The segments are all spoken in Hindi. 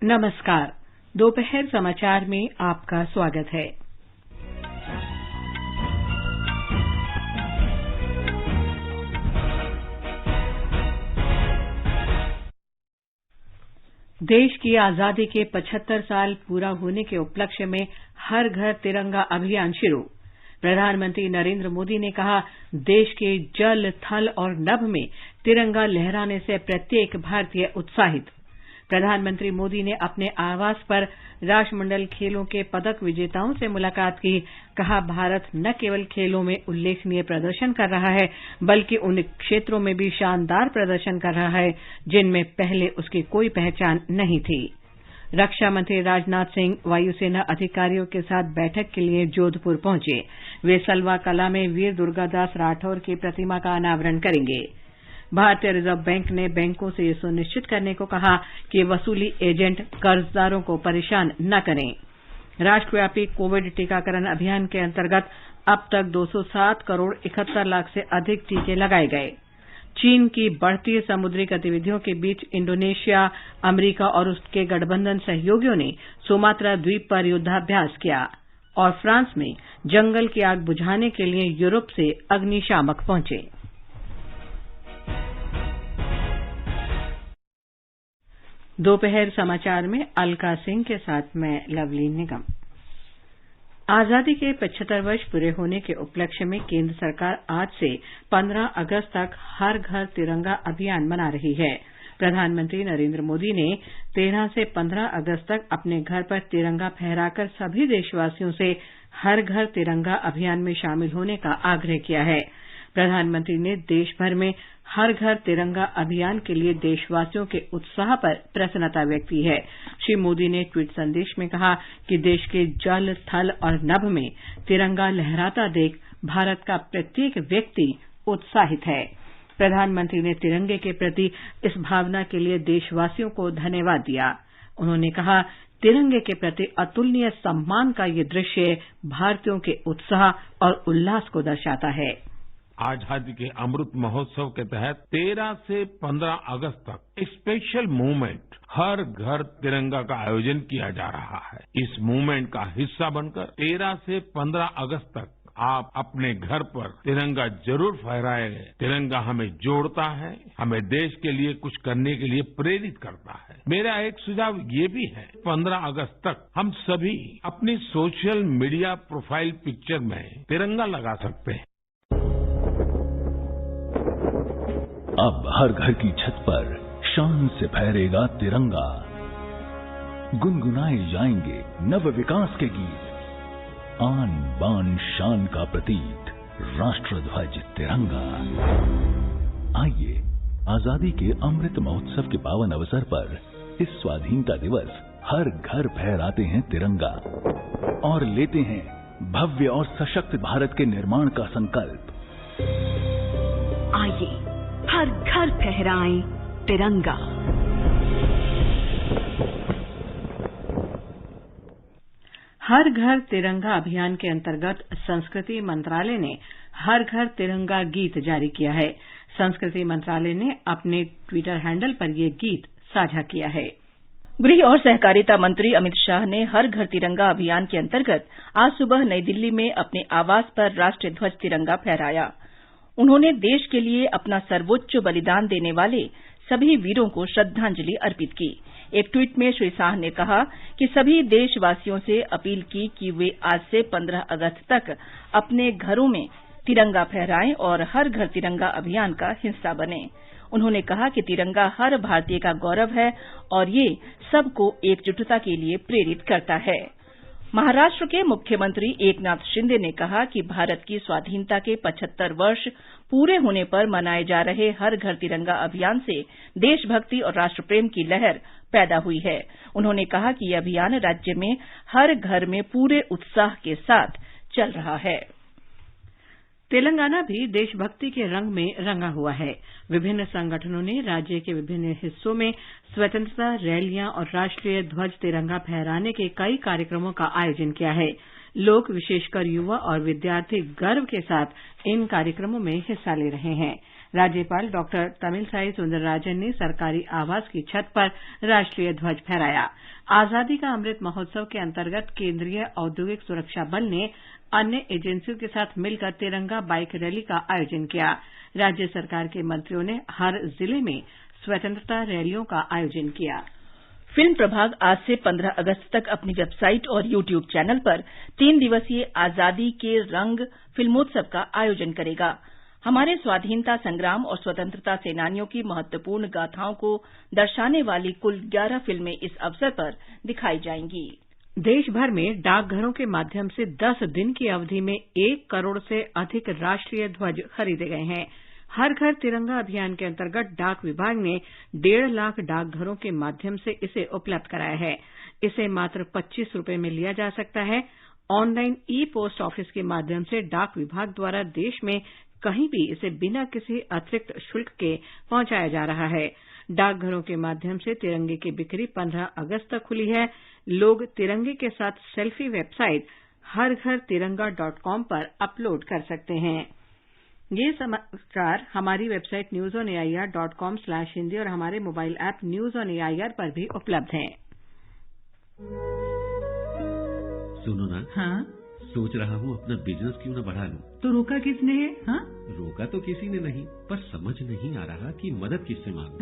नमस्कार। दोपहर समाचार में आपका स्वागत है। देश की आजादी के 75 साल पूरा होने के उपलक्ष्य में हर घर तिरंगा अभियान शुरू। प्रधानमंत्री नरेंद्र मोदी ने कहा, देश के जल, थल और नभ में तिरंगा लहराने से प्रत्येक भारतीय उत्साहित। प्रधानमंत्री मोदी ने अपने आवास पर राष्ट्रमंडल खेलों के पदक विजेताओं से मुलाकात की। कहा, भारत न केवल खेलों में उल्लेखनीय प्रदर्शन कर रहा है, बल्कि उन क्षेत्रों में भी शानदार प्रदर्शन कर रहा है जिनमें पहले उसकी कोई पहचान नहीं थी। रक्षा मंत्री राजनाथ सिंह वायुसेना अधिकारियों के साथ बैठक के लिए जोधपुर पहुंचे। वे सलवा कला में वीर दुर्गादास राठौर की प्रतिमा का अनावरण करेंगे। भारतीय रिजर्व बैंक ने बैंकों से यह सुनिश्चित करने को कहा कि वसूली एजेंट कर्जदारों को परेशान न करें। राष्ट्रव्यापी कोविड टीकाकरण अभियान के अंतर्गत अब तक 207 करोड़ 71 लाख से अधिक टीके लगाए गए। चीन की बढ़ती समुद्री गतिविधियों के बीच इंडोनेशिया, अमेरिका और उसके गठबंधन सहयोगियों ने सुमात्रा द्वीप पर युद्धाभ्यास किया और फ्रांस में जंगल की आग बुझाने के लिए यूरोप से अग्निशामक पहुंचे। दोपहर समाचार में अलका सिंह के साथ मैं लवलीन निगम। आजादी के 75 वर्ष पूरे होने के उपलक्ष्य में केंद्र सरकार आज से 15 अगस्त तक हर घर तिरंगा अभियान मना रही है। प्रधानमंत्री नरेंद्र मोदी ने 13 से 15 अगस्त तक अपने घर पर तिरंगा फहराकर सभी देशवासियों से हर घर तिरंगा अभियान में शामिल होने का आग्रह किया है। प्रधानमंत्री ने देश भर में हर घर तिरंगा अभियान के लिए देशवासियों के उत्साह पर प्रसन्नता व्यक्त की है। श्री मोदी ने ट्वीट संदेश में कहा कि देश के जल, थल और नभ में तिरंगा लहराता देख भारत का प्रत्येक व्यक्ति उत्साहित है। प्रधानमंत्री ने तिरंगे के प्रति इस भावना के लिए देशवासियों को धन्यवाद दिया। उन्होंने कहा, तिरंगे के प्रति अतुलनीय सम्मान का ये दृश्य भारतीयों के उत्साह और उल्लास को दर्शाता है। आजादी के अमृत महोत्सव के तहत 13 से 15 अगस्त तक एक स्पेशल मूवमेंट हर घर तिरंगा का आयोजन किया जा रहा है। इस मूवमेंट का हिस्सा बनकर 13 से 15 अगस्त तक आप अपने घर पर तिरंगा जरूर फहराएं। तिरंगा हमें जोड़ता है, हमें देश के लिए कुछ करने के लिए प्रेरित करता है। मेरा एक सुझाव ये भी है, 15 अगस्त तक हम सभी अपनी सोशल मीडिया प्रोफाइल पिक्चर में तिरंगा लगा सकते हैं। अब हर घर की छत पर शान से फहरेगा तिरंगा। गुनगुनाए जाएंगे नव विकास के गीत। आन बान शान का प्रतीक राष्ट्रध्वज तिरंगा। आइए, आजादी के अमृत महोत्सव के पावन अवसर पर इस स्वाधीनता दिवस हर घर फहराते हैं तिरंगा और लेते हैं भव्य और सशक्त भारत के निर्माण का संकल्प। आइए, हर घर फहराएं तिरंगा। हर घर तिरंगा अभियान के अंतर्गत संस्कृति मंत्रालय ने हर घर तिरंगा गीत जारी किया है। संस्कृति मंत्रालय ने अपने ट्विटर हैंडल पर यह गीत साझा किया है। गृह और सहकारिता मंत्री अमित शाह ने हर घर तिरंगा अभियान के अंतर्गत आज सुबह नई दिल्ली में अपने आवास पर राष्ट्रीय ध्वज तिरंगा फहराया। उन्होंने देश के लिए अपना सर्वोच्च बलिदान देने वाले सभी वीरों को श्रद्धांजलि अर्पित की। एक ट्वीट में श्री शाह ने कहा कि सभी देशवासियों से अपील की कि वे आज से 15 अगस्त तक अपने घरों में तिरंगा फहराएं और हर घर तिरंगा अभियान का हिस्सा बनें। उन्होंने कहा कि तिरंगा हर भारतीय का गौरव है और ये सबको एकजुटता के लिए प्रेरित करता है। महाराष्ट्र के मुख्यमंत्री एकनाथ शिंदे ने कहा कि भारत की स्वाधीनता के 75 वर्ष पूरे होने पर मनाए जा रहे हर घर तिरंगा अभियान से देशभक्ति और राष्ट्रप्रेम की लहर पैदा हुई है। उन्होंने कहा कि यह अभियान राज्य में हर घर में पूरे उत्साह के साथ चल रहा है। तेलंगाना भी देशभक्ति के रंग में रंगा हुआ है। विभिन्न संगठनों ने राज्य के विभिन्न हिस्सों में स्वतंत्रता रैलियां और राष्ट्रीय ध्वज तिरंगा फहराने के कई कार्यक्रमों का आयोजन किया है। लोग, विशेषकर युवा और विद्यार्थी, गर्व के साथ इन कार्यक्रमों में हिस्सा ले रहे हैं। राज्यपाल डॉक्टर तमिलसाई सुंदरराजन ने सरकारी आवास की छत पर राष्ट्रीय ध्वज फहराया। आजादी का अमृत महोत्सव के अंतर्गत केंद्रीय औद्योगिक सुरक्षा बल ने अन्य एजेंसियों के साथ मिलकर तिरंगा बाइक रैली का आयोजन किया। राज्य सरकार के मंत्रियों ने हर जिले में स्वतंत्रता रैलियों का आयोजन किया। फिल्म प्रभाग आज से 15 अगस्त तक अपनी वेबसाइट और यूट्यूब चैनल पर 3 दिवसीय आजादी के रंग फिल्मोत्सव का आयोजन करेगा। हमारे स्वाधीनता संग्राम और स्वतंत्रता सेनानियों की महत्वपूर्ण गाथाओं को दर्शाने वाली कुल 11 फिल्में इस अवसर पर दिखाई जाएंगी। देश भर में डाकघरों के माध्यम से 10 दिन की अवधि में 1 करोड़ से अधिक राष्ट्रीय ध्वज खरीदे गए हैं। हर घर तिरंगा अभियान के अंतर्गत डाक विभाग ने 1.5 लाख डाकघरों के माध्यम से इसे उपलब्ध कराया है। इसे मात्र 25 रुपये में लिया जा सकता है। ऑनलाइन ई पोस्ट ऑफिस के माध्यम से डाक विभाग द्वारा देश में कहीं भी इसे बिना किसी अतिरिक्त शुल्क के पहुंचाया जा रहा है। डाकघरों के माध्यम से तिरंगे की बिक्री 15 अगस्त तक खुली है। लोग तिरंगे के साथ सेल्फी वेबसाइट हरघरतिरंगा.com पर अपलोड कर सकते हैं। ये समाचार हमारी वेबसाइट newsonair.com/हिंदी और हमारे mobile app news on AIR पर भी उपलब्ध हैं। सुनो ना, हाँ? सोच रहा हूँ अपना बिजनेस क्यों न बढ़ा लूं। तो रोका किसने है? हाँ? रोका तो किसी ने नहीं, पर समझ नहीं आ रहा कि मदद किससे मांगूं।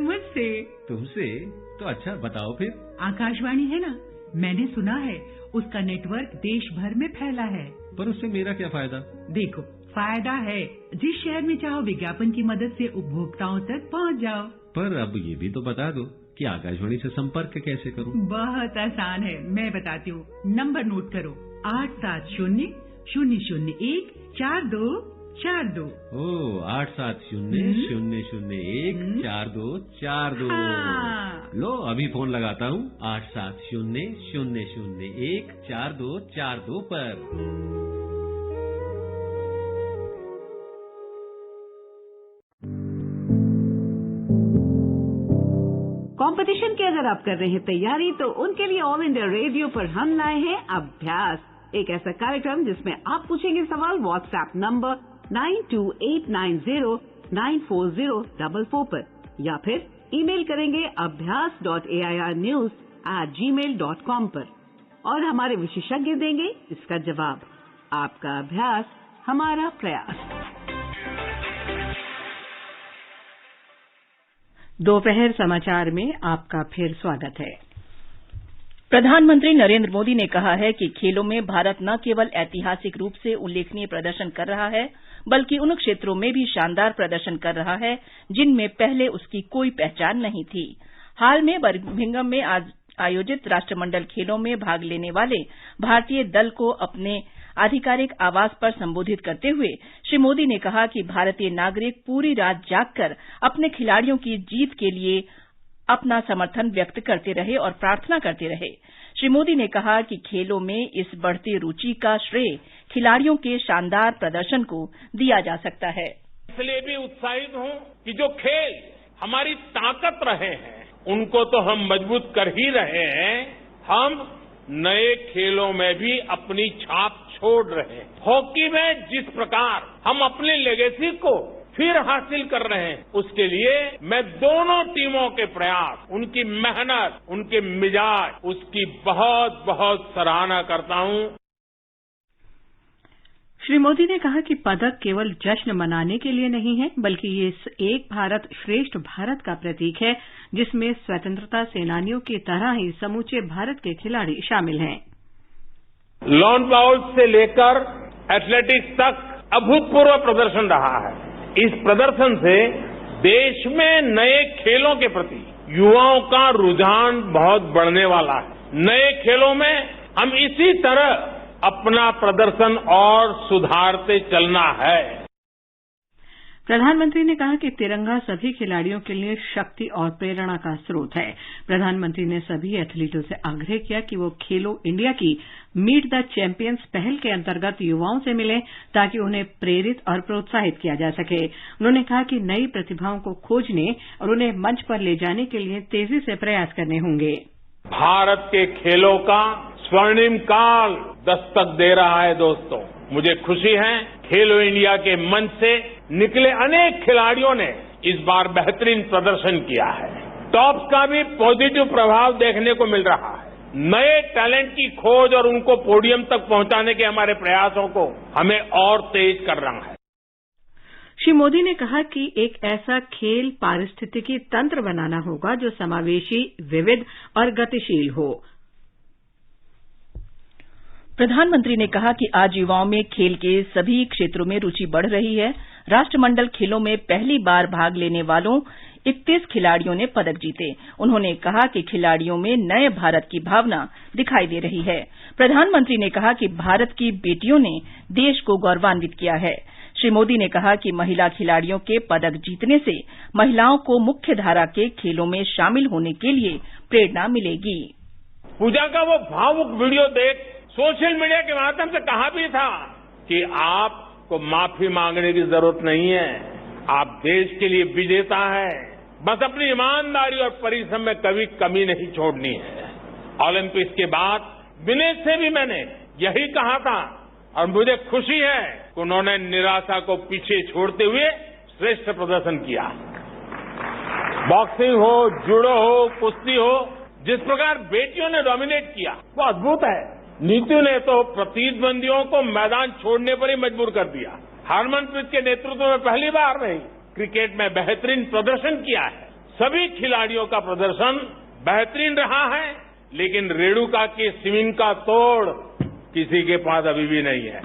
मुझसे। तुमसे? तो अच्छा बताओ फिर। आकाशवाणी है ना, मैंने सुना है उसका नेटवर्क देश भर में फैला है। पर उससे मेरा क्या फायदा? देखो, फायदा है, जिस शहर में चाहो विज्ञापन की मदद से उपभोक्ताओं तक पहुंच जाओ। पर अब ये भी तो बता दो कि आकाशवाणी से संपर्क कैसे करूं? बहुत आसान है, मैं बताती हूँ। नंबर नोट करो, 870-001-4242। ओ 870-001-4242। हाँ। लो अभी फोन लगाता हूँ 870-001-4242 पर। कंपटीशन की अगर आप कर रहे हैं तैयारी, तो उनके लिए ऑल इंडिया रेडियो पर हम लाए हैं अभ्यास, एक ऐसा कार्यक्रम जिसमें आप पूछेंगे सवाल व्हाट्सएप नंबर 9289094044 पर, या फिर ईमेल करेंगे abhyas.airnews@gmail.com पर, और हमारे विशेषज्ञ देंगे इसका जवाब। आपका अभ्यास हमारा प्रयास। दोपहर समाचार में आपका फिर स्वागत है। प्रधानमंत्री नरेंद्र मोदी ने कहा है कि खेलों में भारत न केवल ऐतिहासिक रूप से उल्लेखनीय प्रदर्शन कर रहा है, बल्कि उन क्षेत्रों में भी शानदार प्रदर्शन कर रहा है जिनमें पहले उसकी कोई पहचान नहीं थी। हाल में बर्मिंघम में आयोजित राष्ट्रमंडल खेलों में भाग लेने वाले भारतीय दल को अपने आधिकारिक आवास पर संबोधित करते हुए श्री मोदी ने कहा कि भारतीय नागरिक पूरी रात जागकर अपने खिलाड़ियों की जीत के लिए अपना समर्थन व्यक्त करते रहे और प्रार्थना करते रहे। श्री मोदी ने कहा कि खेलों में इस बढ़ती रुचि का श्रेय खिलाड़ियों के शानदार प्रदर्शन को दिया जा सकता है। इसलिए भी उत्साहित हूं कि जो खेल हमारी ताकत रहे हैं उनको तो हम मजबूत कर ही रहे हैं, हम नए खेलों में भी अपनी छाप छोड़ रहे हैं। हॉकी में जिस प्रकार हम अपनी लेगेसी को फिर हासिल कर रहे हैं, उसके लिए मैं दोनों टीमों के प्रयास, उनकी मेहनत, उनके मिजाज, उसकी बहुत बहुत सराहना करता हूं। श्री मोदी ने कहा कि पदक केवल जश्न मनाने के लिए नहीं है, बल्कि ये एक भारत श्रेष्ठ भारत का प्रतीक है, जिसमें स्वतंत्रता सेनानियों की तरह ही समूचे भारत के खिलाड़ी शामिल हैं। लॉन बाउल्स से लेकर एथलेटिक्स तक अभूतपूर्व प्रदर्शन रहा है। इस प्रदर्शन से देश में नए खेलों के प्रति युवाओं का रुझान बहुत बढ़ने वाला है। नए खेलों में हम इसी तरह अपना प्रदर्शन और सुधारते चलना है। प्रधानमंत्री ने कहा कि तिरंगा सभी खिलाड़ियों के लिए शक्ति और प्रेरणा का स्रोत है। प्रधानमंत्री ने सभी एथलीटों से आग्रह किया कि वो खेलो इंडिया की मीट द चैंपियंस पहल के अंतर्गत युवाओं से मिलें, ताकि उन्हें प्रेरित और प्रोत्साहित किया जा सके। उन्होंने कहा कि नई प्रतिभाओं को खोजने और उन्हें मंच पर ले जाने के लिए तेजी से प्रयास करने होंगे। भारत के खेलों का स्वर्णिम काल दस्तक दे रहा है दोस्तों। मुझे खुशी है खेलो इंडिया के मंच से निकले अनेक खिलाड़ियों ने इस बार बेहतरीन प्रदर्शन किया है। टॉप्स का भी पॉजिटिव प्रभाव देखने को मिल रहा है। नए टैलेंट की खोज और उनको पोडियम तक पहुंचाने के हमारे प्रयासों को हमें और तेज करना है। श्री मोदी ने कहा कि एक ऐसा खेल पारिस्थितिकी तंत्र बनाना होगा जो समावेशी, विविध और गतिशील हो। प्रधानमंत्री ने कहा कि आज युवाओं में खेल के सभी क्षेत्रों में रुचि बढ़ रही है। राष्ट्रमंडल खेलों में पहली बार भाग लेने वालों 31 खिलाड़ियों ने पदक जीते। उन्होंने कहा कि खिलाड़ियों में नए भारत की भावना दिखाई दे रही है। प्रधानमंत्री ने कहा कि भारत की बेटियों ने देश को गौरवान्वित किया है। श्री मोदी ने कहा कि महिला खिलाड़ियों के पदक जीतने से महिलाओं को मुख्य धारा के खेलों में शामिल होने के लिए प्रेरणा मिलेगी। पूजा का वो भावुक वीडियो देख सोशल मीडिया के माध्यम से कहा भी था कि आपको माफी मांगने की जरूरत नहीं है, आप देश के लिए विजेता है, बस अपनी ईमानदारी और परिश्रम में कभी कमी नहीं छोड़नी है। ओलंपिक्स के बाद विनेश से भी मैंने यही कहा था और मुझे खुशी है कि उन्होंने निराशा को पीछे छोड़ते हुए श्रेष्ठ प्रदर्शन किया। बॉक्सिंग हो, जूडो हो, कुश्ती हो, जिस प्रकार बेटियों ने डोमिनेट किया वो अद्भुत है। नीतू ने तो प्रतिद्वंदियों को मैदान छोड़ने पर ही मजबूर कर दिया। हरमनप्रीत के नेतृत्व में पहली बार नहीं, क्रिकेट में बेहतरीन प्रदर्शन किया है। सभी खिलाड़ियों का प्रदर्शन बेहतरीन रहा है, लेकिन रेणुका की स्विमिंग का तोड़ किसी के पास अभी भी नहीं है।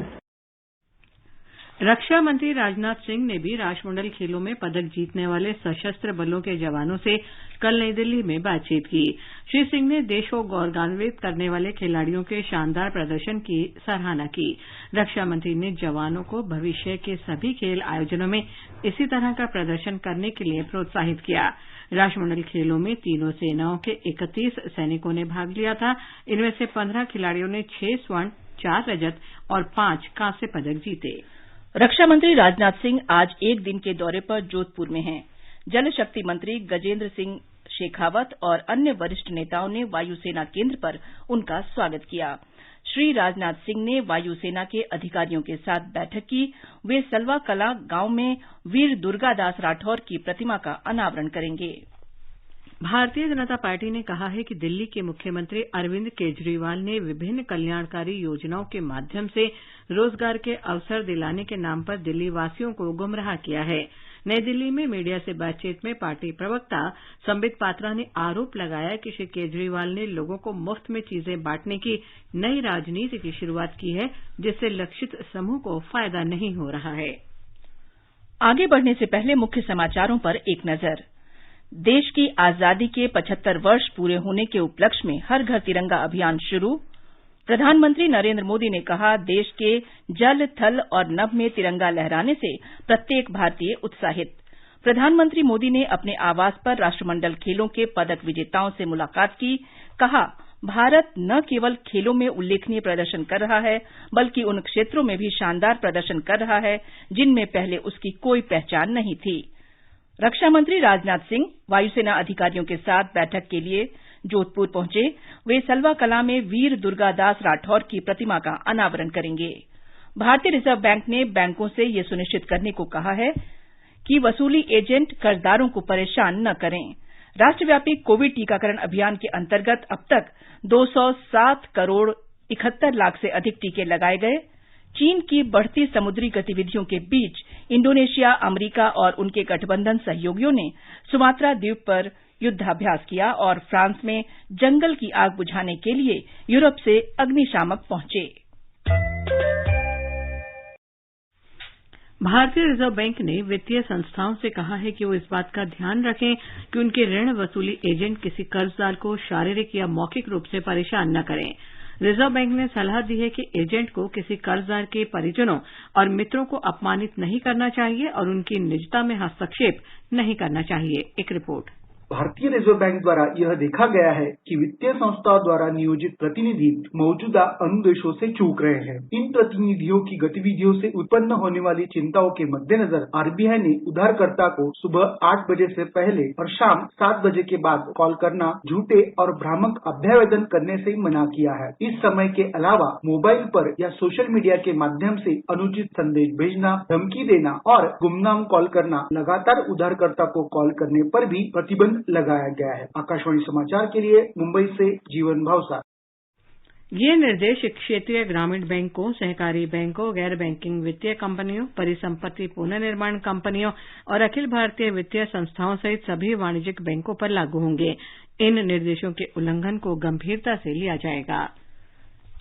रक्षा मंत्री राजनाथ सिंह ने भी राष्ट्रमंडल खेलों में पदक जीतने वाले सशस्त्र बलों के जवानों से कल नई दिल्ली में बातचीत की। श्री सिंह ने देश को गौरवान्वित करने वाले खिलाड़ियों के शानदार प्रदर्शन की सराहना की। रक्षा मंत्री ने जवानों को भविष्य के सभी खेल आयोजनों में इसी तरह का प्रदर्शन करने के लिए प्रोत्साहित किया। राष्ट्रमंडल खेलों में तीनों सेनाओं के 31 सैनिकों ने भाग लिया था। इनमें से 15 खिलाड़ियों ने 6 स्वर्ण, 4 रजत और 5 कांस्य पदक जीते। रक्षा मंत्री राजनाथ सिंह आज एक दिन के दौरे पर जोधपुर में हैं। जल शक्ति मंत्री गजेंद्र सिंह शेखावत और अन्य वरिष्ठ नेताओं ने वायुसेना केंद्र पर उनका स्वागत किया। श्री राजनाथ सिंह ने वायुसेना के अधिकारियों के साथ बैठक की। वे सलवा कला गांव में वीर दुर्गादास राठौर की प्रतिमा का अनावरण करेंगे। भारतीय जनता पार्टी ने कहा है कि दिल्ली के मुख्यमंत्री अरविंद केजरीवाल ने विभिन्न कल्याणकारी योजनाओं के माध्यम से रोजगार के अवसर दिलाने के नाम पर दिल्ली वासियों को गुमराह किया है। नई दिल्ली में मीडिया से बातचीत में पार्टी प्रवक्ता संबित पात्रा ने आरोप लगाया कि श्री केजरीवाल ने लोगों को मुफ्त में चीजें बांटने की नई राजनीति की शुरूआत की है, जिससे लक्षित समूह को फायदा नहीं हो रहा है। आगे बढ़ने से पहले मुख्य समाचारों पर एक नजर। देश की आजादी के 75 वर्ष पूरे होने के उपलक्ष्य में हर घर तिरंगा अभियान शुरू। प्रधानमंत्री नरेंद्र मोदी ने कहा, देश के जल, थल और नभ में तिरंगा लहराने से प्रत्येक भारतीय उत्साहित। प्रधानमंत्री मोदी ने अपने आवास पर राष्ट्रमंडल खेलों के पदक विजेताओं से मुलाकात की। कहा, भारत न केवल खेलों में उल्लेखनीय प्रदर्शन कर रहा है, बल्कि उन क्षेत्रों में भी शानदार प्रदर्शन कर रहा है जिनमें पहले उसकी कोई पहचान नहीं थी। रक्षा मंत्री राजनाथ सिंह वायुसेना अधिकारियों के साथ बैठक के लिए जोधपुर पहुंचे। वे सलवा कला में वीर दुर्गादास राठौर की प्रतिमा का अनावरण करेंगे। भारतीय रिजर्व बैंक ने बैंकों से यह सुनिश्चित करने को कहा है कि वसूली एजेंट कर्जदारों को परेशान न करें। राष्ट्रव्यापी कोविड टीकाकरण अभियान के अंतर्गत अब तक 207 करोड़ 71 लाख से अधिक टीके लगाए गए। चीन की बढ़ती समुद्री गतिविधियों के बीच इंडोनेशिया, अमरीका और उनके गठबंधन सहयोगियों ने सुमात्रा द्वीप पर युद्धाभ्यास किया और फ्रांस में जंगल की आग बुझाने के लिए यूरोप से अग्निशामक पहुंचे। भारतीय रिजर्व बैंक ने वित्तीय संस्थाओं से कहा है कि वो इस बात का ध्यान रखें कि उनके ऋण वसूली एजेंट किसी कर्जदार को शारीरिक या मौखिक रूप से परेशान न करें। रिजर्व बैंक ने सलाह दी है कि एजेंट को किसी कर्जदार के परिजनों और मित्रों को अपमानित नहीं करना चाहिए और उनकी निजता में हस्तक्षेप नहीं करना चाहिए। एक रिपोर्ट। भारतीय रिजर्व बैंक द्वारा यह देखा गया है कि वित्तीय संस्थाओं द्वारा नियोजित प्रतिनिधि मौजूदा अनुदेशों से चूक रहे हैं। इन प्रतिनिधियों की गतिविधियों से उत्पन्न होने वाली चिंताओं के मद्देनजर आरबीआई ने उधारकर्ता को सुबह 8 बजे से पहले और शाम 7 बजे के बाद कॉल करना, झूठे और भ्रामक अभ्यावेदन करने से मना किया है। इस समय के अलावा मोबाइल पर या सोशल मीडिया के माध्यम से अनुचित संदेश भेजना, धमकी देना और गुमनाम कॉल करना, लगातार उधारकर्ता को कॉल करने पर भी प्रतिबंध लगाया गया है। आकाशवाणी समाचार के लिए मुंबई से जीवन भावसार। ये निर्देश क्षेत्रीय ग्रामीण बैंकों, सहकारी बैंकों, गैर बैंकिंग वित्तीय कंपनियों, परिसंपत्ति पुनर्निर्माण कंपनियों और अखिल भारतीय वित्तीय संस्थाओं सहित सभी वाणिज्यिक बैंकों पर लागू होंगे। इन निर्देशों के उल्लंघन को गंभीरता से लिया जाएगा।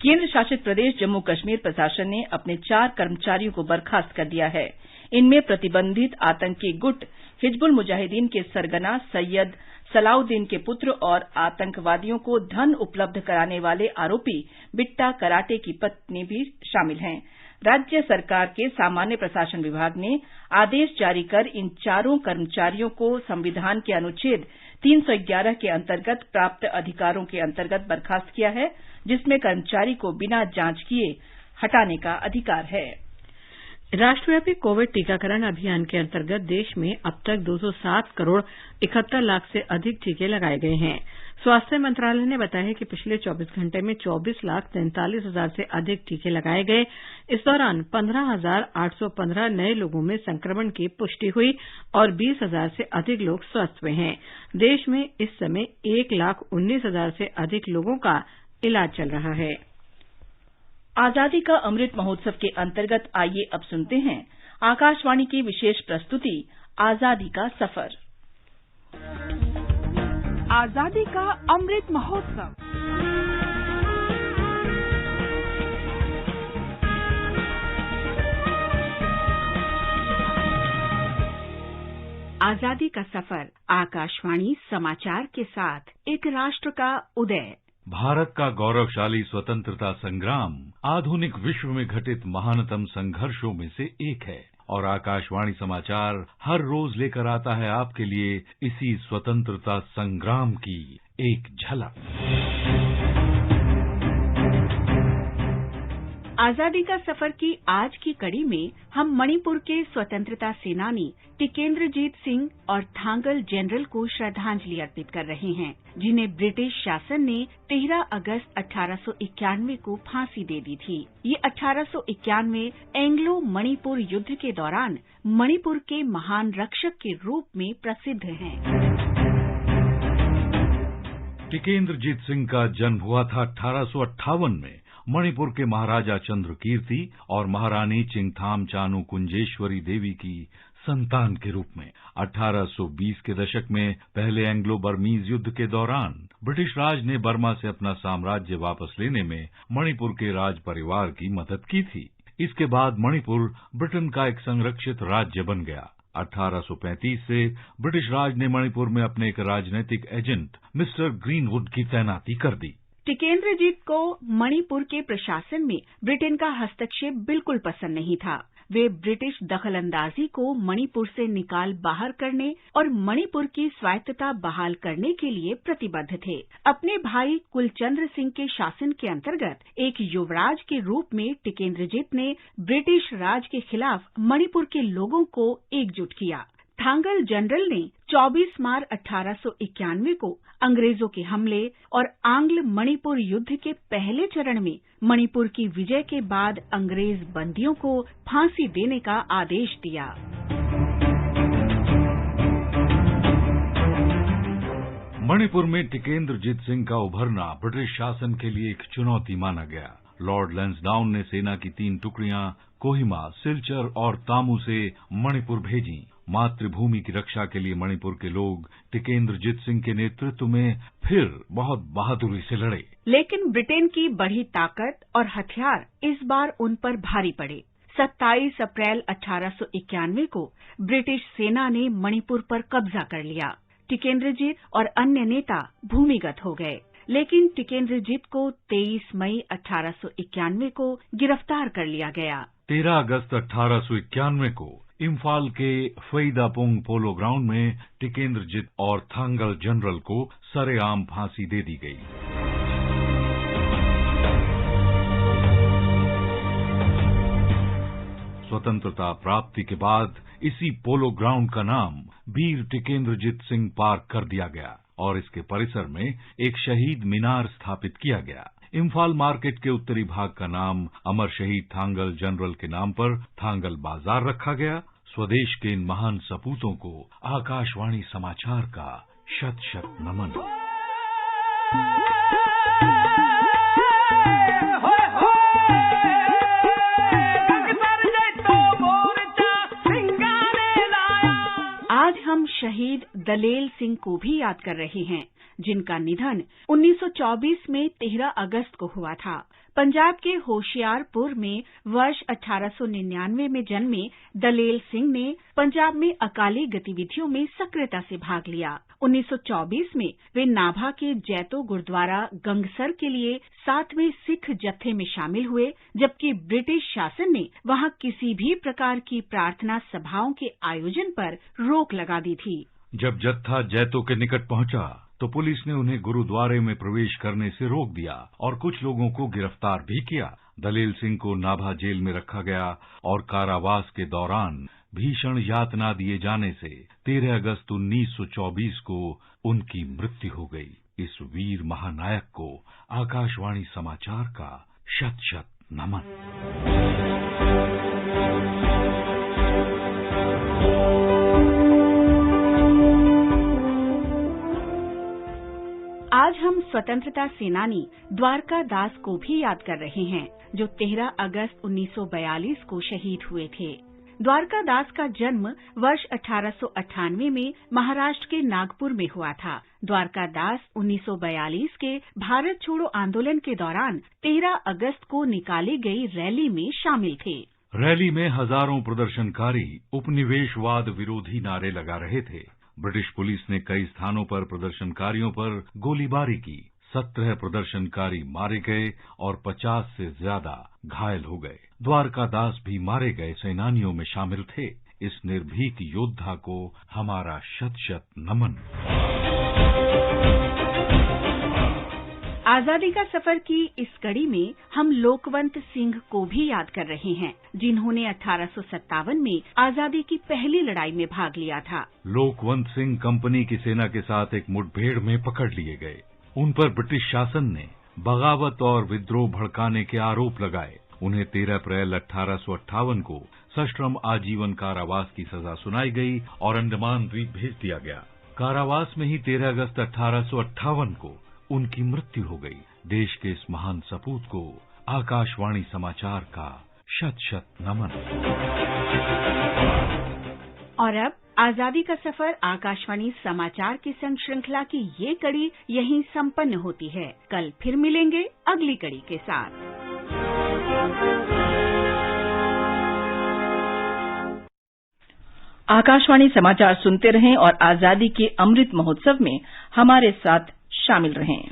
केंद्र शासित प्रदेश जम्मू कश्मीर प्रशासन ने अपने 4 कर्मचारियों को बर्खास्त कर दिया है। इनमें प्रतिबंधित आतंकी गुट हिजबुल मुजाहिदीन के सरगना सैयद सलाउद्दीन के पुत्र और आतंकवादियों को धन उपलब्ध कराने वाले आरोपी बिट्टा कराटे की पत्नी भी शामिल हैं। राज्य सरकार के सामान्य प्रशासन विभाग ने आदेश जारी कर इन 4 कर्मचारियों को संविधान के अनुच्छेद 311 के अंतर्गत प्राप्त अधिकारों के अंतर्गत बर्खास्त किया है, जिसमें कर्मचारी को बिना जांच किए हटाने का अधिकार है। राष्ट्रव्यापी कोविड टीकाकरण अभियान के अंतर्गत देश में अब तक 207 करोड़ 71 लाख से अधिक टीके लगाए गए हैं। स्वास्थ्य मंत्रालय ने बताया है कि पिछले 24 घंटे में 24 लाख 43 हजार से अधिक टीके लगाए गए। इस दौरान 15,815 नए लोगों में संक्रमण की पुष्टि हुई और 20,000 से अधिक लोग स्वस्थ हुए हैं। देश में इस समय 1,19,000 से अधिक लोगों का इलाज चल रहा है। आजादी का अमृत महोत्सव के अंतर्गत आइए अब सुनते हैं आकाशवाणी की विशेष प्रस्तुति आजादी का सफर। आजादी का अमृत महोत्सव। आजादी का सफर आकाशवाणी समाचार के साथ एक राष्ट्र का उदय। भारत का गौरवशाली स्वतंत्रता संग्राम आधुनिक विश्व में घटित महानतम संघर्षों में से एक है और आकाशवाणी समाचार हर रोज लेकर आता है आपके लिए इसी स्वतंत्रता संग्राम की एक झलक। आजादी का सफर की आज की कड़ी में हम मणिपुर के स्वतंत्रता सेनानी टिकेंद्रजीत सिंह और थांगल जनरल को श्रद्धांजलि अर्पित कर रहे हैं, जिन्हें ब्रिटिश शासन ने 13 अगस्त 1891 को फांसी दे दी थी। ये 1891 एंग्लो मणिपुर युद्ध के दौरान मणिपुर के महान रक्षक के रूप में प्रसिद्ध हैं। टिकेंद्रजीत सिंह का जन्म हुआ था 1858 में मणिपुर के महाराजा चंद्रकीर्ति और महारानी चिंगथाम चानू कुंजेश्वरी देवी की संतान के रूप में। 1820 के दशक में पहले एंग्लो बर्मीज युद्ध के दौरान ब्रिटिश राज ने बर्मा से अपना साम्राज्य वापस लेने में मणिपुर के राज परिवार की मदद की थी। इसके बाद मणिपुर ब्रिटेन का एक संरक्षित राज्य बन गया। 1835 से ब्रिटिश राज ने मणिपुर में अपने एक राजनीतिक एजेंट मिस्टर ग्रीनवुड की तैनाती कर दी। टिकेंद्रजीत को मणिपुर के प्रशासन में ब्रिटेन का हस्तक्षेप बिल्कुल पसंद नहीं था। वे ब्रिटिश दखलंदाजी को मणिपुर से निकाल बाहर करने और मणिपुर की स्वायत्तता बहाल करने के लिए प्रतिबद्ध थे। अपने भाई कुलचंद्र सिंह के शासन के अंतर्गत एक युवराज के रूप में टिकेंद्रजीत ने ब्रिटिश राज के खिलाफ मणिपुर के लोगों को एकजुट किया। थांगल जनरल ने 24 मार्च 1891 को अंग्रेजों के हमले और आंग्ल मणिपुर युद्ध के पहले चरण में मणिपुर की विजय के बाद अंग्रेज बंदियों को फांसी देने का आदेश दिया। मणिपुर में टिकेंद्रजीत सिंह का उभरना ब्रिटिश शासन के लिए एक चुनौती माना गया। लॉर्ड लैंसडाउन ने सेना की 3 टुकड़ियां कोहिमा, सिलचर और तामू से मणिपुर भेजी। मातृभूमि की रक्षा के लिए मणिपुर के लोग टिकेंद्रजीत सिंह के नेतृत्व में फिर बहुत बहादुरी से लड़े। लेकिन ब्रिटेन की बढ़ी ताकत और हथियार इस बार उन पर भारी पड़े। 27 अप्रैल 1891 को ब्रिटिश सेना ने मणिपुर पर कब्जा कर लिया। टिकेंद्रजीत और अन्य नेता भूमिगत हो गए, लेकिन टिकेंद्रजीत को 23 मई 1891 को गिरफ्तार कर लिया गया। 13 अगस्त 1891 को इम्फाल के फईदापुंग पोलो ग्राउंड में टिकेंद्रजीत और थांगल जनरल को सरेआम फांसी दे दी गई। स्वतंत्रता प्राप्ति के बाद इसी पोलो ग्राउंड का नाम वीर टिकेंद्रजीत सिंह पार्क कर दिया गया और इसके परिसर में एक शहीद मीनार स्थापित किया गया। इम्फाल मार्केट के उत्तरी भाग का नाम अमर शहीद थांगल जनरल के नाम पर थांगल बाजार रखा गया। स्वदेश के इन महान सपूतों को आकाशवाणी समाचार का शत शत नमन। आज हम शहीद दलेल सिंह को भी याद कर रहे हैं, जिनका निधन 1924 में 13 अगस्त को हुआ था। पंजाब के होशियारपुर में वर्ष 1899 में जन्मे दलेल सिंह ने पंजाब में अकाली गतिविधियों में सक्रियता से भाग लिया। 1924 में वे नाभा के जैतो गुरुद्वारा गंगसर के लिए 7वें सिख जत्थे में शामिल हुए, जबकि ब्रिटिश शासन ने वहां किसी भी प्रकार की प्रार्थना सभाओं के आयोजन पर रोक लगा दी थी। जब जत्था जैतो के निकट पहुंचा तो पुलिस ने उन्हें गुरुद्वारे में प्रवेश करने से रोक दिया और कुछ लोगों को गिरफ्तार भी किया। दलेल सिंह को नाभा जेल में रखा गया और कारावास के दौरान भीषण यातना दिए जाने से 13 अगस्त 1924 को उनकी मृत्यु हो गई। इस वीर महानायक को आकाशवाणी समाचार का शत शत नमन। आज हम स्वतंत्रता सेनानी द्वारका दास को भी याद कर रहे हैं, जो 13 अगस्त 1942 को शहीद हुए थे। द्वारका दास का जन्म वर्ष 1898 में महाराष्ट्र के नागपुर में हुआ था। द्वारका दास 1942 के भारत छोड़ो आंदोलन के दौरान 13 अगस्त को निकाली गई रैली में शामिल थे। रैली में हजारों प्रदर्शनकारी उपनिवेशवाद विरोधी नारे लगा रहे थे। ब्रिटिश पुलिस ने कई स्थानों पर प्रदर्शनकारियों पर गोलीबारी की। 17 प्रदर्शनकारी मारे गए और 50 से ज्यादा घायल हो गए। द्वारका दास भी मारे गए सेनानियों में शामिल थे। इस निर्भीक योद्धा को हमारा शत शत नमन। आजादी का सफर की इस कड़ी में हम लोकवंत सिंह को भी याद कर रहे हैं, जिन्होंने 1857 में आजादी की पहली लड़ाई में भाग लिया था। लोकवंत सिंह कंपनी की सेना के साथ एक मुठभेड़ में पकड़ लिए गए। उन पर ब्रिटिश शासन ने बगावत और विद्रोह भड़काने के आरोप लगाए। उन्हें 13 अप्रैल 1858 को सश्रम आजीवन कारावास की सजा सुनाई गई और अंडमान द्वीप भेज दिया गया। कारावास में ही 13 अगस्त 1858 को उनकी मृत्यु हो गई। देश के इस महान सपूत को आकाशवाणी समाचार का शत शत नमन। और अब आजादी का सफर आकाशवाणी समाचार की संग श्रृंखला की ये कड़ी यहीं संपन्न होती है। कल फिर मिलेंगे अगली कड़ी के साथ। आकाशवाणी समाचार सुनते रहें और आजादी के अमृत महोत्सव में हमारे साथ शामिल रहें।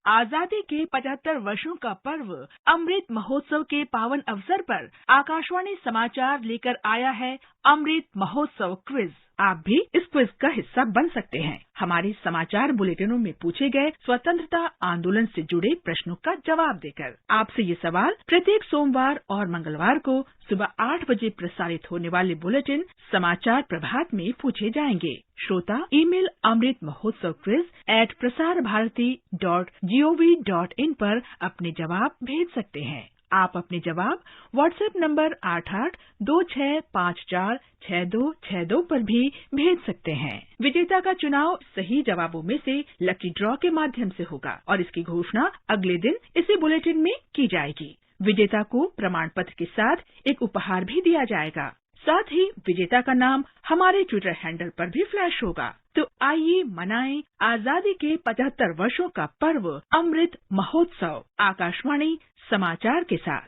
आजादी के 75 वर्षों का पर्व अमृत महोत्सव के पावन अवसर पर आकाशवाणी समाचार लेकर आया है अमृत महोत्सव क्विज। आप भी इस क्विज का हिस्सा बन सकते हैं। हमारे समाचार बुलेटिनों में पूछे गए स्वतंत्रता आंदोलन से जुड़े प्रश्नों का जवाब देकर। आपसे ये सवाल प्रत्येक सोमवार और मंगलवार को सुबह 8 बजे प्रसारित होने वाले बुलेटिन समाचार प्रभात में पूछे जाएंगे। श्रोता email Amrit Mahotsav quiz @prasarbharati.gov.in पर अपने जवाब भेज सकते हैं। आप अपने जवाब व्हाट्सएप नंबर 8826546262 पर भी भेज सकते हैं। विजेता का चुनाव सही जवाबों में से लकी ड्रॉ के माध्यम से होगा और इसकी घोषणा अगले दिन इसी बुलेटिन में की जाएगी। विजेता को प्रमाण पत्र के साथ एक उपहार भी दिया जाएगा। साथ ही विजेता का नाम हमारे ट्विटर हैंडल पर भी फ्लैश होगा। तो आइए मनाएं आजादी के 75 वर्षों का पर्व अमृत महोत्सव आकाशवाणी समाचार के साथ।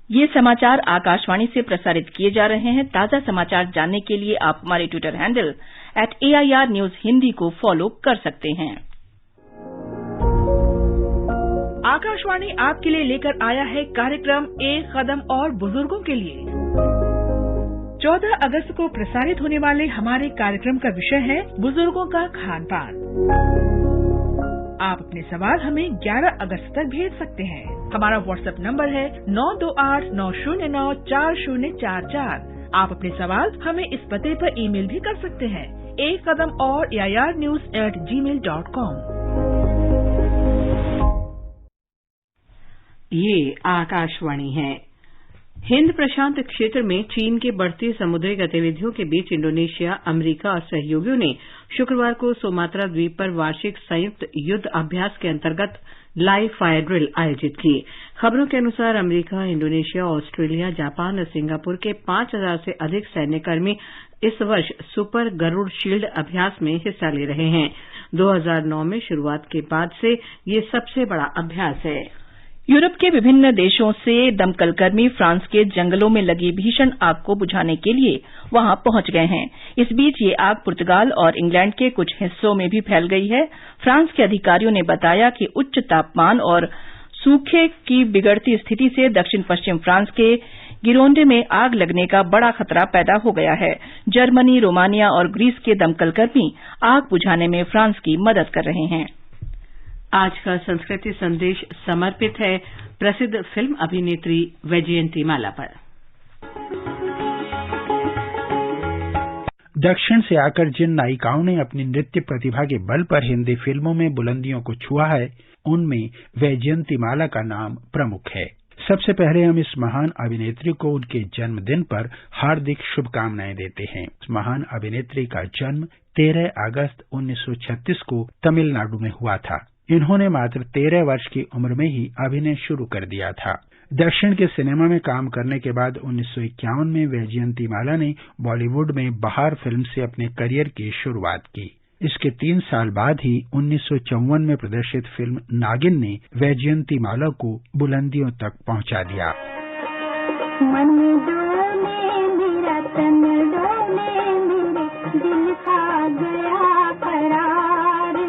ये समाचार आकाशवाणी से प्रसारित किए जा रहे हैं। ताजा समाचार जानने के लिए आप हमारे Twitter handle @AIR News Hindi को फॉलो कर सकते हैं। आकाशवाणी आपके लिए लेकर आया है कार्यक्रम एक कदम और बुजुर्गों के लिए। 14 अगस्त को प्रसारित होने वाले हमारे कार्यक्रम का विषय है बुजुर्गों का खान पान। आप अपने सवाल हमें 11 अगस्त तक भेज सकते हैं। हमारा व्हाट्सएप नंबर है 9289094044। आप अपने सवाल हमें इस पते पर ईमेल भी कर सकते हैं, एक कदम और airnews@gmail.com। ये आकाशवाणी है। हिंद प्रशांत क्षेत्र में चीन की बढ़ती समुद्री गतिविधियों के बीच इंडोनेशिया, अमेरिका और सहयोगियों ने शुक्रवार को सुमात्रा द्वीप पर वार्षिक संयुक्त युद्ध अभ्यास के अंतर्गत लाइव फायर ड्रिल आयोजित की। खबरों के अनुसार अमेरिका, इंडोनेशिया, ऑस्ट्रेलिया, जापान और सिंगापुर के 5000 से अधिक सैन्यकर्मी इस वर्ष सुपर गरुड़ शील्ड अभ्यास में हिस्सा ले रहे हैं। 2009 में शुरुआत के बाद से ये सबसे बड़ा अभ्यास है। यूरोप के विभिन्न देशों से दमकलकर्मी फ्रांस के जंगलों में लगी भीषण आग को बुझाने के लिए वहां पहुंच गए हैं। इस बीच ये आग पुर्तगाल और इंग्लैंड के कुछ हिस्सों में भी फैल गई है। फ्रांस के अधिकारियों ने बताया कि उच्च तापमान और सूखे की बिगड़ती स्थिति से दक्षिण पश्चिम फ्रांस के गिरोंडे में आग लगने का बड़ा खतरा पैदा हो गया है। जर्मनी, रोमानिया और ग्रीस के दमकलकर्मी आग बुझाने में फ्रांस की मदद कर रहे हैं। आज का संस्कृति संदेश समर्पित है प्रसिद्ध फिल्म अभिनेत्री वैजयंतीमाला पर। दक्षिण से आकर जिन नायिकाओं ने अपनी नृत्य प्रतिभा के बल पर हिंदी फिल्मों में बुलंदियों को छुआ है, उनमें वैजयंतीमाला का नाम प्रमुख है। सबसे पहले हम इस महान अभिनेत्री को उनके जन्मदिन पर हार्दिक शुभकामनाएं देते हैं। इस महान अभिनेत्री का जन्म 13 अगस्त 1936 को तमिलनाडु में हुआ था। इन्होंने मात्र 13 वर्ष की उम्र में ही अभिनय शुरू कर दिया था। दक्षिण के सिनेमा में काम करने के बाद 1951 में वैजयंतीमाला ने बॉलीवुड में बहार फिल्म से अपने करियर की शुरुआत की। इसके 3 साल बाद ही 1954 में प्रदर्शित फिल्म नागिन ने वैजयंतीमाला को बुलंदियों तक पहुंचा दिया। मन डोले मेरा तन डोले मेरे दिल का गया करार रे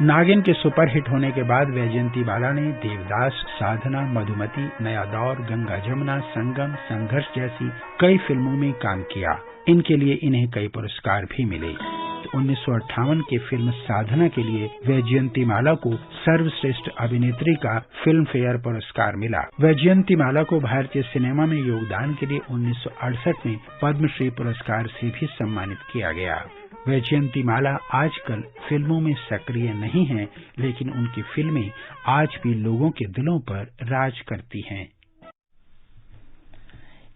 नागिन के सुपरहिट होने के बाद वैजयंतीमाला ने देवदास, साधना, मधुमती, नया दौर, गंगा जमुना, संगम, संघर्ष जैसी कई फिल्मों में काम किया। इनके लिए इन्हें कई पुरस्कार भी मिले। 1958 की फिल्म साधना के लिए वैजयंतीमाला को सर्वश्रेष्ठ अभिनेत्री का फिल्म फेयर पुरस्कार मिला। वैजयंतीमाला को भारतीय सिनेमा में योगदान के लिए 1968 में पद्मश्री पुरस्कार से भी सम्मानित किया गया। वैजयंतीमाला आजकल फिल्मों में सक्रिय नहीं हैं, लेकिन उनकी फिल्में आज भी लोगों के दिलों पर राज करती हैं।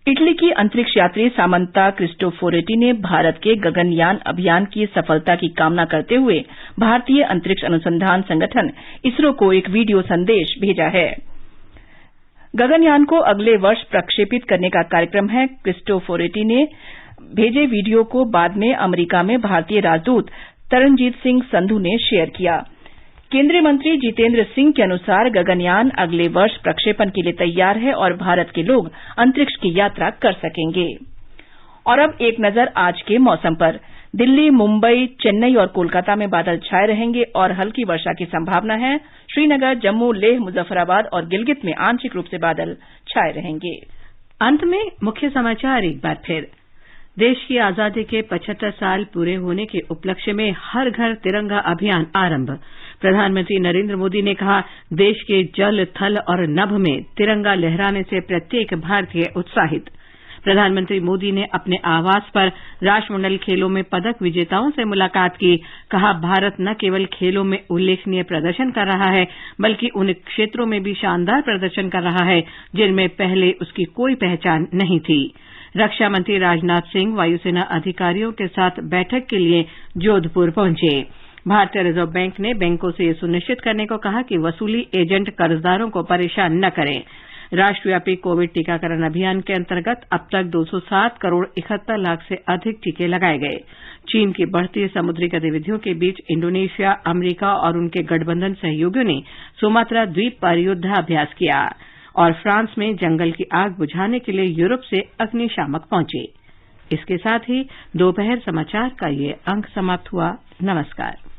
इटली की अंतरिक्ष यात्री सामंता क्रिस्टोफोरेटी ने भारत के गगनयान अभियान की सफलता की कामना करते हुए भारतीय अंतरिक्ष अनुसंधान संगठन इसरो को एक वीडियो संदेश भेजा है। गगनयान को अगले वर्ष प्रक्षेपित करने का कार्यक्रम है। क्रिस्टोफोरेटी ने भेजे वीडियो को बाद में अमेरिका में भारतीय राजदूत तरनजीत सिंह संधू ने शेयर किया। केंद्रीय मंत्री जितेंद्र सिंह के अनुसार गगनयान अगले वर्ष प्रक्षेपण के लिए तैयार है और भारत के लोग अंतरिक्ष की यात्रा कर सकेंगे। और अब एक नजर आज के मौसम पर। दिल्ली, मुंबई, चेन्नई और कोलकाता में बादल छाए रहेंगे और हल्की वर्षा की संभावना है। श्रीनगर, जम्मू, लेह, मुजफ्फराबाद और गिलगित में आंशिक रूप से बादल छाए रहेंगे। अंत में मुख्य समाचार एक बार फिर। देश की आजादी के 75 साल पूरे होने के उपलक्ष्य में हर घर तिरंगा अभियान आरंभ। प्रधानमंत्री नरेंद्र मोदी ने कहा, देश के जल, थल और नभ में तिरंगा लहराने से प्रत्येक भारतीय उत्साहित। प्रधानमंत्री मोदी ने अपने आवास पर राष्ट्रमंडल खेलों में पदक विजेताओं से मुलाकात की। कहा, भारत न केवल खेलों में उल्लेखनीय प्रदर्शन कर रहा है, बल्कि उन क्षेत्रों में भी शानदार प्रदर्शन कर रहा है जिनमें पहले उसकी कोई पहचान नहीं थी। रक्षा मंत्री राजनाथ सिंह वायुसेना अधिकारियों के साथ बैठक के लिए जोधपुर पहुंचे। भारतीय रिजर्व बैंक ने बैंकों से यह सुनिश्चित करने को कहा कि वसूली एजेंट कर्जदारों को परेशान न करें। राष्ट्रव्यापी कोविड टीकाकरण अभियान के अंतर्गत अब तक 207 करोड़ 71 लाख से अधिक टीके लगाए गए। चीन की बढ़ती समुद्री गतिविधियों के बीच इंडोनेशिया, अमेरिका और उनके गठबंधन सहयोगियों ने सुमात्रा द्वीप पर युद्धाभ्यास किया और फ्रांस में जंगल की आग बुझाने के लिए यूरोप से अग्निशामक पहुंचे। इसके साथ ही दोपहर समाचार का ये अंक समाप्त हुआ। नमस्कार।